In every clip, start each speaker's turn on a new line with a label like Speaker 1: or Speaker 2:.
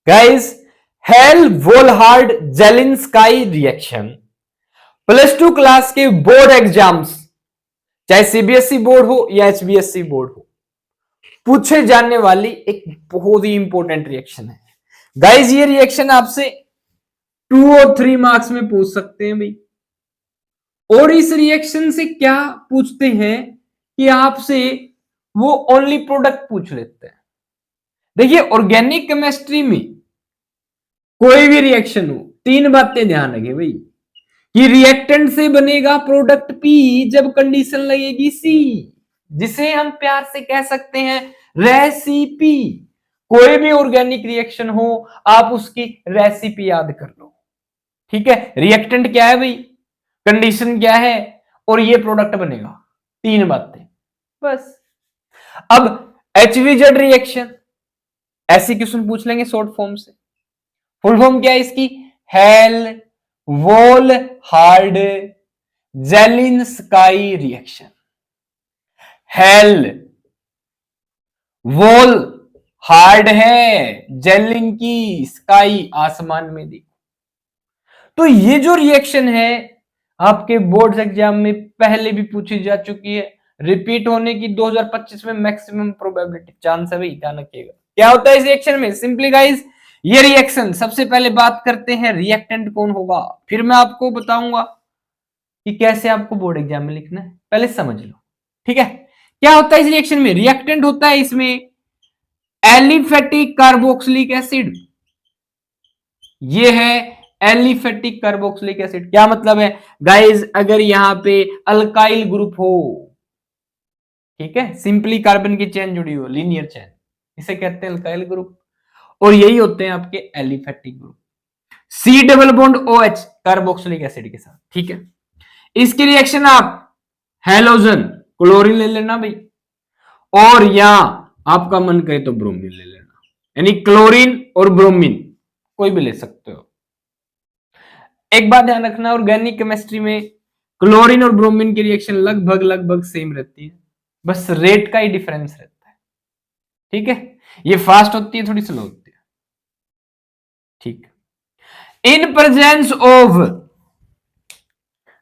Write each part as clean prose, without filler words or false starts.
Speaker 1: Guys, hello Volhard Zelinsky reaction +2 class के board exams, चाहे CBSE board हो या एचबीएसई बोर्ड हो, पूछे जाने वाली एक बहुत ही इंपॉर्टेंट रिएक्शन है। गाइस, ये रिएक्शन आपसे 2 और 3 मार्क्स में पूछ सकते हैं भाई। और इस रिएक्शन से क्या पूछते हैं कि आपसे वो ओनली प्रोडक्ट पूछ लेते हैं। देखिए, ऑर्गेनिक केमिस्ट्री में कोई भी रिएक्शन हो, 3 बातें ध्यान रखिए भाई कि रिएक्टेंट से बनेगा प्रोडक्ट पी जब कंडीशन लगेगी सी, जिसे हम प्यार से कह सकते हैं रेसिपी। कोई भी ऑर्गेनिक रिएक्शन हो, आप उसकी रेसिपी याद कर लो। ठीक है, रिएक्टेंट क्या है भाई, कंडीशन क्या है, और ये प्रोडक्ट बनेगा। 3 बातें बस। अब HVZ रिएक्शन, ऐसी क्वेश्चन पूछ लेंगे शॉर्ट फॉर्म से। फुल फॉर्म क्या है इसकी? Hell Volhard Zelinsky reaction. Hell Volhard है, जेलिन की स्काई आसमान में देखो। तो ये जो रिएक्शन है आपके बोर्ड एग्जाम में पहले भी पूछी जा चुकी है, रिपीट होने की 2025 में मैक्सिमम प्रोबेबिलिटी चांस है भाई, ध्यान रखिएगा। क्या होता है इस रिएक्शन में? सिंपली गाइस, ये रिएक्शन, सबसे पहले बात करते हैं रिएक्टेंट कौन होगा, फिर मैं आपको बताऊंगा कि कैसे आपको बोर्ड एग्जाम में लिखना है। पहले समझ लो, ठीक है। क्या होता है इस रिएक्शन में? रिएक्टेंट होता है इसमें एलिफेटिक कार्बोक्सिलिक एसिड। ये है एलिफेटिक कार्बोक्सिलिक एसिड। क्या मतलब है गाइस? अगर यहां पे अल्काइल ग्रुप हो, ठीक है, सिंपली कार्बन की चेन जुड़ी हो, लीनियर चेन, इसे कहते हैं अल्काइल ग्रुप। और यही होते हैं आपके aliphatic group, C double bond OH carboxylic acid के साथ। ठीक है, इसकी रिएक्शन आप हेलोजन क्लोरीन ले लेना भाई, और यहां आपका मन करे तो ब्रोमीन ले लेना, यानी क्लोरीन और ब्रोमीन कोई भी ले सकते हो। एक बात ध्यान रखना, ऑर्गेनिक केमिस्ट्री में क्लोरीन और ब्रोमीन की रिएक्शन लगभग लगभग सेम रहती है, बस रेट का ही डिफरेंस रहता है। ठीक है, ये फास्ट होती है, थोड़ी स्लो होती है। ठीक, इन प्रेजेंस ऑफ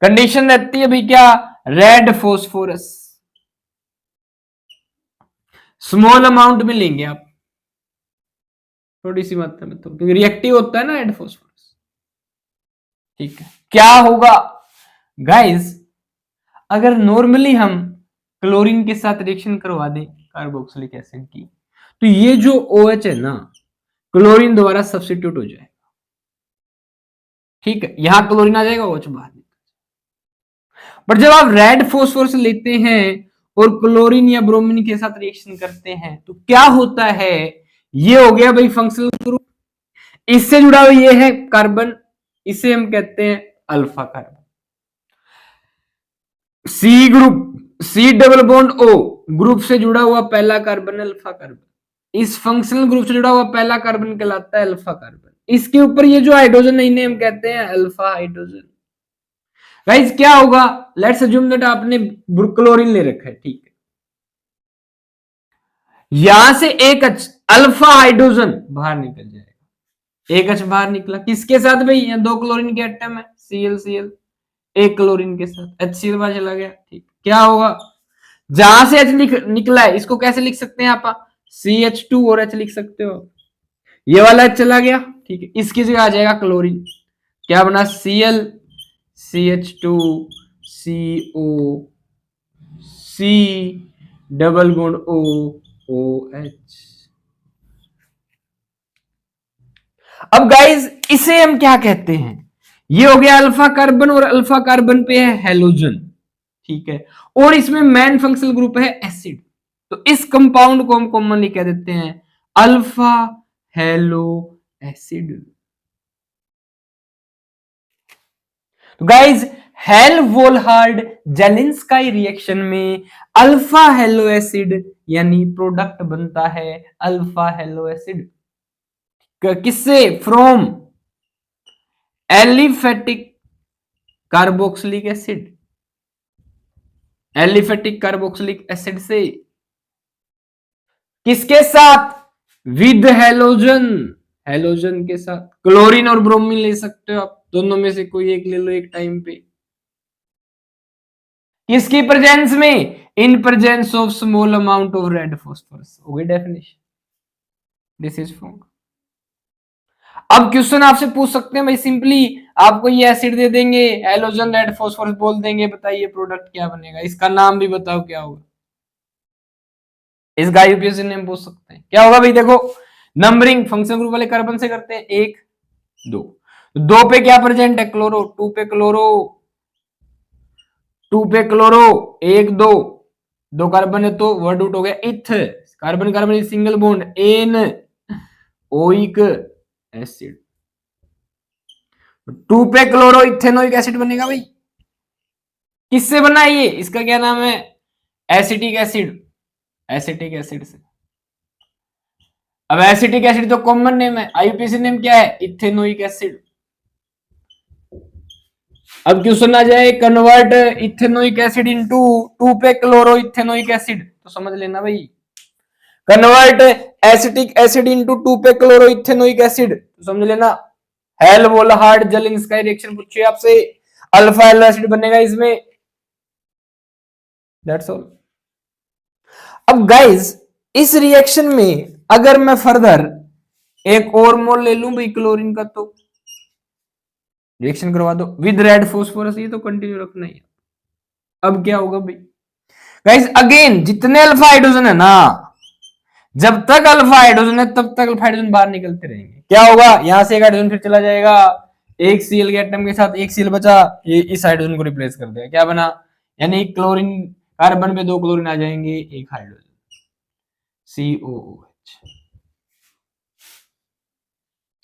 Speaker 1: कंडीशन रहती है भाई क्या? रेड फॉस्फोरस, स्मॉल अमाउंट में लेंगे आप, थोड़ी सी मात्रा में, तो क्योंकि रिएक्टिव होता है ना रेड फॉस्फोरस। ठीक है, क्या होगा गाइस अगर नॉर्मली हम क्लोरीन के साथ रिएक्शन करवा दें कार्बोक्सिलिक एसिड की, तो ये जो OH है ना, क्लोरीन द्वारा सब्स्टिट्यूट हो जाएगा। ठीक है, यहां क्लोरीन आ जाएगा, OH बाहर निकल। पर जब आप रेड फॉस्फोरस लेते हैं और क्लोरीन या ब्रोमीन के साथ रिएक्शन करते हैं, तो क्या होता है? ये हो गया भाई फंक्शनल ग्रुप, इससे जुड़ा हुआ ये है कार्बन, इसे हम कहते हैं alpha carbon. C group, C double bond O group से जुड़ा हुआ पहला कार्बन अल्फा कार्बन, इस फंक्शनल ग्रुप से जुड़ा हुआ पहला कार्बन कहलाता है अल्फा कार्बन। इसके ऊपर ये जो हाइड्रोजन है, इन्हें हम कहते हैं अल्फा हाइड्रोजन। गाइस, क्या होगा? लेट्स अज्यूम दैट आपने क्लोरीन ले रखा है, ठीक है, यहां से एक अल्फा हाइड्रोजन बाहर निकल जाएगा। एक H बाहर निकला, किसके साथ भाई? यहाँ 2 क्लोरीन के एटम है, Cl एक क्लोरीन के साथ, HCl बाहर चला गया। ठीक, क्या होगा? जहां से H निकला है, इसको कैसे लिख सकते हैं आप? CH2 और H लिख सकते हो। ये वाला H चला गया, ठीक है, इसकी जगह आ जाएगा क्लोरीन। क्या बना? Cl CH2 CO C double bond O OH। अब गाइस, इसे हम क्या कहते हैं? ये हो गया अल्फा कार्बन, और अल्फा कार्बन पे है हेलोजन। ठीक है, और इसमें मेन फंक्शनल ग्रुप है एसिड, तो इस कंपाउंड को हम कॉमनली कह देते हैं अल्फा हेलो एसिड। तो guys, hello Volhard Zelinsky reaction में अल्फा हेलो एसिड यानी प्रोडक्ट बनता है अल्फा हेलो एसिड। किससे? From aliphatic carboxylic acid, aliphatic carboxylic acid से। किसके साथ? With halogen. हेलोजन के साथ। क्लोरीन और ब्रोमीन ले सकते हो आप, दोनों में से कोई एक ले लो एक टाइम पे। किसकी प्रेजेंस में? इन presence of small amount of red phosphorus. हो गई डेफिनेशन, दिस इज फॉर्म। अब क्वेश्चन आपसे पूछ सकते हैं भाई, सिंपली आपको ये एसिड दे देंगे, हेलोजन रेड फॉस्फोरस बोल देंगे, बताइए प्रोडक्ट क्या बनेगा, इसका नाम भी बताओ क्या होगा। इसका यूपीएससी नेम पूछ सकते हैं, क्या होगा भाई? देखो नंबरिंग फंक्शन ग्रुप वाले कार्बन से करते हैं, 1 2। 2 पे क्या प्रेजेंट है? क्लोरो। 2 पे क्लोरो, 2 पे क्लोरो, 1 2, 2 कार्बन है तो वर्ड आउट हो गया इथ। Carbon carbon single bond, anoic acid. 2 पे क्लोरो इथेनोइक एसिड बनेगा भाई। किससे बना है ये? इसका क्या नाम है? Acetic acid. एसिटिक एसिड से। अब एसिटिक एसिड तो कॉमन नेम है, आईयूपीएसी नेम क्या है? Ethanoic acid. अब क्वेश्चन आ जाए कन्वर्ट इथेनोइक एसिड इनटू 2 पे क्लोरो इथेनोइक एसिड, तो समझ लेना भाई। कन्वर्ट एसिटिक एसिड इनटू 2 पे क्लोरो इथेनोइक एसिड, तो समझ लेना। हेल-वोल्हार्ड जेलिंस्काई रिएक्शन पूछिए आपसे, अल्फा एलो एसिड बनेगा इसमें। That's all. अब गाइस इस रिएक्शन में अगर मैं फर्दर एक और मोल ले लूं भाई क्लोरीन का, तो रिएक्शन करवा दो विद रेड फॉस्फोरस, ये तो कंटिन्यू रखना ही है। अब क्या होगा भाई? गाइस अगेन जितने अल्फा हाइड्रोजन है ना, जब तक अल्फा हाइड्रोजन है तब तक अल्फा हाइड्रोजन बाहर निकलते रहेंगे। क्या होगा? यहां से एक हाइड्रोजन फिर चला जाएगा, एक सीएल के एटम के साथ एक सीएल बचा, ये इस हाइड्रोजन को रिप्लेस कर देगा। क्या बना? यानी क्लोरीन, कार्बन पे 2 क्लोरीन आ जाएंगे, एक हाइड्रोजन, COOH।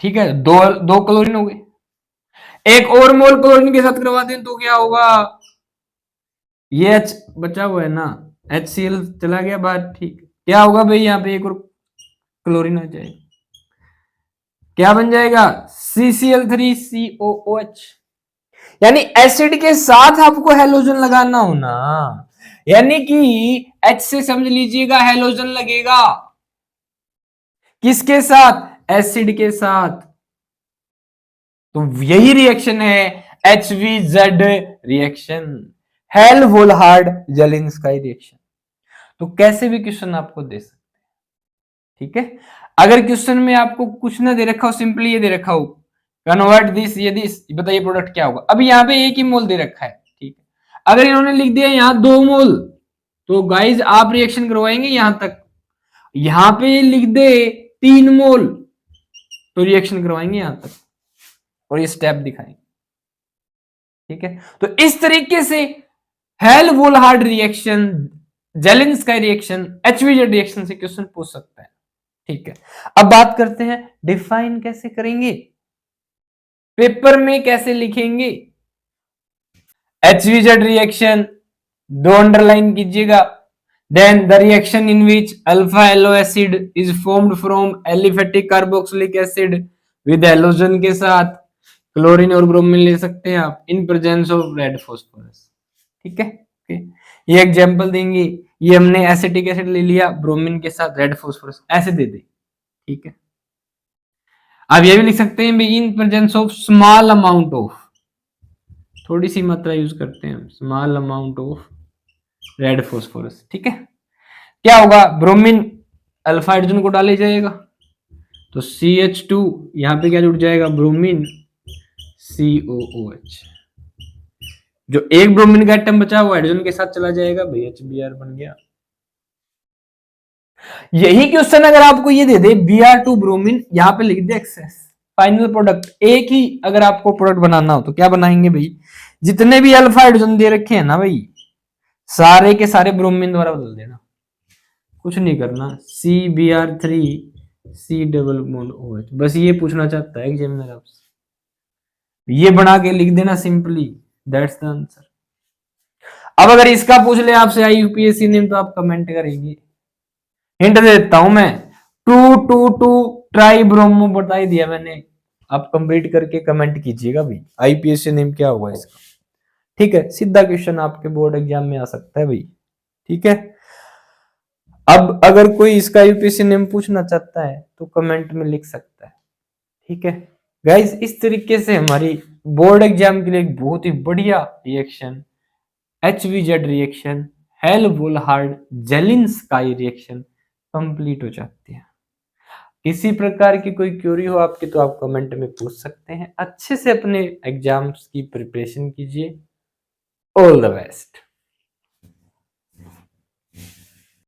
Speaker 1: ठीक है, दो क्लोरीन हो गए। एक और मोल क्लोरीन के साथ करवा दें तो क्या होगा? ये H बचा हुआ है ना, HCl चला गया बाहर। ठीक, क्या होगा भाई? यहाँ पे एक और क्लोरीन आ जाएगा, क्या बन जाएगा? CCl3COOH। यानी एसिड के साथ आपको हेलोजन लगाना हो ना, यानी कि H से समझ लीजिएगा हेलोजन लगेगा। किसके साथ? एसिड के साथ। तो यही रिएक्शन है HVZ रिएक्शन, हेल वोल्हार्ड जेलिंस्काई रिएक्शन। तो कैसे भी क्वेश्चन आपको दे सकते हैं, ठीक है। अगर क्वेश्चन में आपको कुछ ना दे रखा हो, सिंपली ये दे रखा हो कन्वर्ट दिस, ये दिस, बताइए प्रोडक्ट क्या होगा। अभी यहाँ पे एक ही मोल दे रखा है, ठीक है। अगर इन्होंने लिख दिया यहाँ 2 मोल, तो गाइज आप रिएक्शन करवाएंगे यहां तक। यहां पे लिख दे 3 मोल, तो रिएक्शन करवाएंगे यहां तक, और ये स्टेप दिखाएंगे, ठीक है। तो इस तरीके से Hell Volhard reaction, Zelinsky reaction, HVZ reaction से क्वेश्चन पूछ सकता है, ठीक है। अब बात करते हैं डिफाइन कैसे करेंगे, पेपर में कैसे लिखेंगे। HVZ रिएक्शन 2 अंडरलाइन कीजिएगा। Then the reaction in which alpha halo acid is formed from aliphatic carboxylic acid with halogen के साथ, क्लोरीन और ब्रोमीन ले सकते हैं आप, in presence of red phosphorus, ठीक है। ये एग्जांपल देंगे, ये हमने एसिटिक एसिड ले लिया ब्रोमीन के साथ, रेड फॉस्फोरस ऐसे दे दे, ठीक है। अब ये भी लिख सकते हैं इन presence of small amount of, थोड़ी सी मात्रा यूज करते हैं, small amount of red phosphorus, ठीक है। क्या होगा? ब्रोमीन अल्फा हाइड्रोजन को डाले जाएगा, तो CH2 यहां पे क्या जुड़ जाएगा? Bromine COOH। जो एक ब्रोमीन का एटम बचा हुआ हाइड्रोजन के साथ चला जाएगा भाई, HBr बन गया। यही क्वेश्चन अगर आपको ये दे दे Br2 ब्रोमीन, यहां पे लिख दे एक्सेस फाइनल प्रोडक्ट, एक ही अगर आपको प्रोडक्ट बनाना हो तो क्या बनाएंगे भाई? जितने भी अल्फा हाइड्रोजन दे रखे हैं ना भाई, सारे के सारे ब्रोमीन द्वारा बदल देना, कुछ नहीं करना। CBr3 C double bond OH, बस ये पूछना चाहता है एग्जामिनर आपसे, ये बना के लिख देना सिंपली, दैट्स द आंसर। अब अगर इसका पूछ ले आपसे IUPAC नेम, तो आप कमेंट करेंगे। हिंट देता हूं मैं, 222 ट्राई ब्रोमो बता ही दिया मैंने, आप कंप्लीट करके कमेंट कीजिएगा भाई IUPAC नेम क्या होगा इसका, ठीक है। सीधा क्वेश्चन आपके बोर्ड एग्जाम में आ सकता है भाई, ठीक है। अब अगर कोई इसका IUPAC नेम पूछना चाहता है तो कमेंट में लिख सकता है। ठीक है गाइस, इस तरीके से हमारी बोर्ड एग्जाम के लिए एक बहुत ही बढ़िया reaction, HVZ reaction, Hell Volhard Zelinsky reaction complete हो जाती है। किसी प्रकार की कोई क्यूरी हो आपकी तो आप कमेंट में पूछ सकते हैं। अच्छे से अपने एग्जाम्स की प्रिपरेशन कीजिए। All the best.